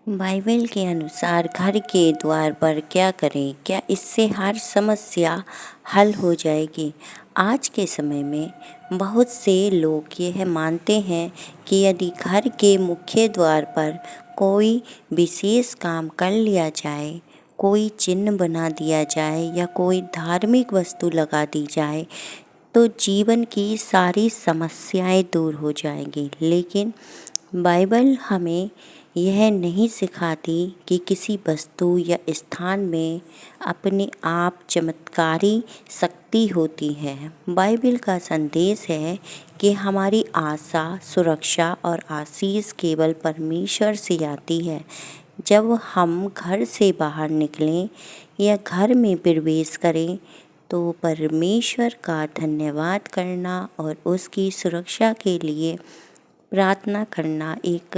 Bible के अनुसार घर के द्वार पर क्या करें? क्या इससे हर समस्या हल हो जाएगी? आज के समय में बहुत से लोग यह मानते हैं कि यदि घर के मुख्य द्वार पर कोई विशेष काम कर लिया जाए, कोई चिन्ह बना दिया जाए या कोई धार्मिक वस्तु लगा दी जाए तो जीवन की सारी समस्याएं दूर हो जाएंगी। लेकिन बाइबल हमें यह नहीं सिखाती कि किसी वस्तु या स्थान में अपने आप चमत्कारी शक्ति होती है। बाइबल का संदेश है कि हमारी आशा, सुरक्षा और आशीष केवल परमेश्वर से आती है। जब हम घर से बाहर निकलें या घर में प्रवेश करें तो परमेश्वर का धन्यवाद करना और उसकी सुरक्षा के लिए प्रार्थना करना एक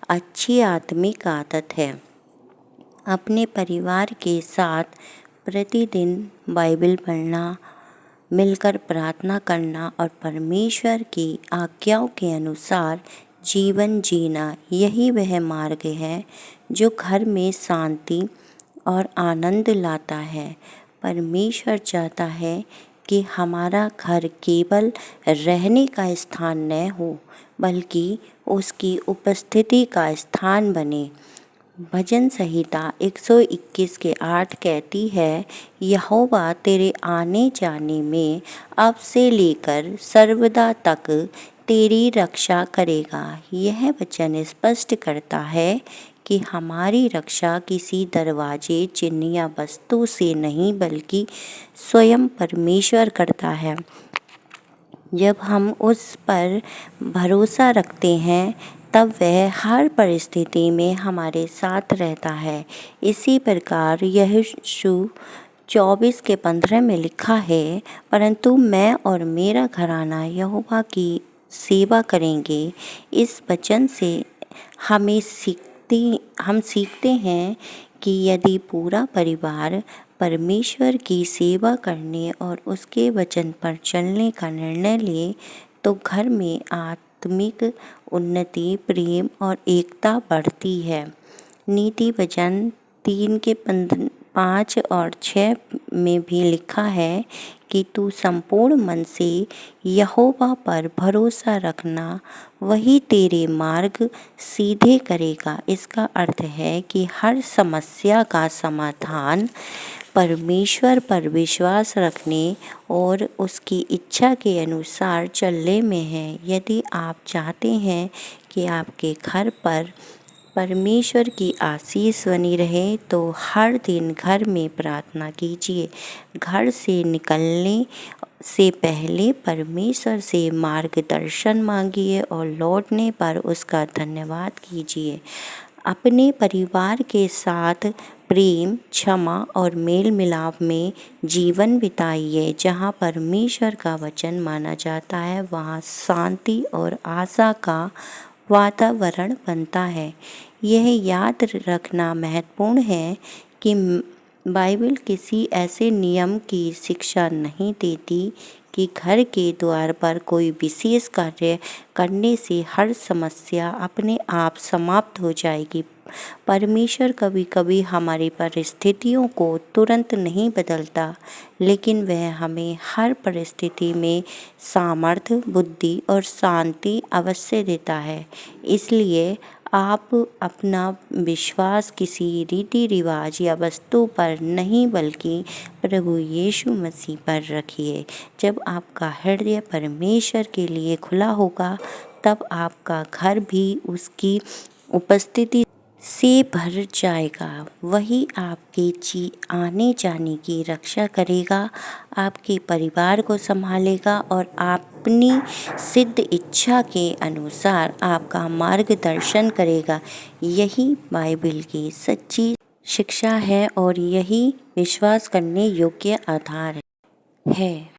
अच्छी आत्मिक आदत है। अपने परिवार के साथ प्रतिदिन बाइबल पढ़ना, मिलकर प्रार्थना करना और परमेश्वर की आज्ञाओं के अनुसार जीवन जीना, यही वह मार्ग है जो घर में शांति और आनंद लाता है। परमेश्वर चाहता है कि हमारा घर केवल रहने का स्थान न हो बल्कि उसकी उपस्थिति का स्थान बने। भजन संहिता 121 के 8 कहती है, यहोवा तेरे आने जाने में अब से लेकर सर्वदा तक तेरी रक्षा करेगा। यह वचन स्पष्ट करता है कि हमारी रक्षा किसी दरवाजे, चिन्ह या वस्तु से नहीं बल्कि स्वयं परमेश्वर करता है। जब हम उस पर भरोसा रखते हैं तब वह हर परिस्थिति में हमारे साथ रहता है। इसी प्रकार यहोशू 24:15 में लिखा है, परंतु मैं और मेरा घराना यहोवा की सेवा करेंगे। इस वचन से हम सीखते हैं कि यदि पूरा परिवार परमेश्वर की सेवा करने और उसके वचन पर चलने का निर्णय ले तो घर में आत्मिक उन्नति, प्रेम और एकता बढ़ती है। नीति वचन 3 के 5 और 6 में भी लिखा है कि तू संपूर्ण मन से यहोवा पर भरोसा रखना, वही तेरे मार्ग सीधे करेगा। इसका अर्थ है कि हर समस्या का समाधान परमेश्वर पर विश्वास रखने और उसकी इच्छा के अनुसार चलने में है। यदि आप चाहते हैं कि आपके घर पर परमेश्वर की आशीष बनी रहे तो हर दिन घर में प्रार्थना कीजिए। घर से निकलने से पहले परमेश्वर से मार्गदर्शन मांगिए और लौटने पर उसका धन्यवाद कीजिए। अपने परिवार के साथ प्रेम, क्षमा और मेल मिलाप में जीवन बिताइए। जहाँ परमेश्वर का वचन माना जाता है वहाँ शांति और आशा का वातावरण बनता है। यह याद रखना महत्वपूर्ण है कि बाइबल किसी ऐसे नियम की शिक्षा नहीं देती कि घर के द्वार पर कोई विशेष कार्य करने से हर समस्या अपने आप समाप्त हो जाएगी। परमेश्वर कभी कभी हमारी परिस्थितियों को तुरंत नहीं बदलता, लेकिन वह हमें हर परिस्थिति में सामर्थ्य, बुद्धि और शांति अवश्य देता है। इसलिए आप अपना विश्वास किसी रीति रिवाज या वस्तु पर नहीं बल्कि प्रभु यीशु मसीह पर रखिए। जब आपका हृदय परमेश्वर के लिए खुला होगा तब आपका घर भी उसकी उपस्थिति से भर जाएगा। वही आपके आने जाने की रक्षा करेगा, आपके परिवार को संभालेगा और अपनी सिद्ध इच्छा के अनुसार आपका मार्गदर्शन करेगा। यही बाइबल की सच्ची शिक्षा है और यही विश्वास करने योग्य आधार है।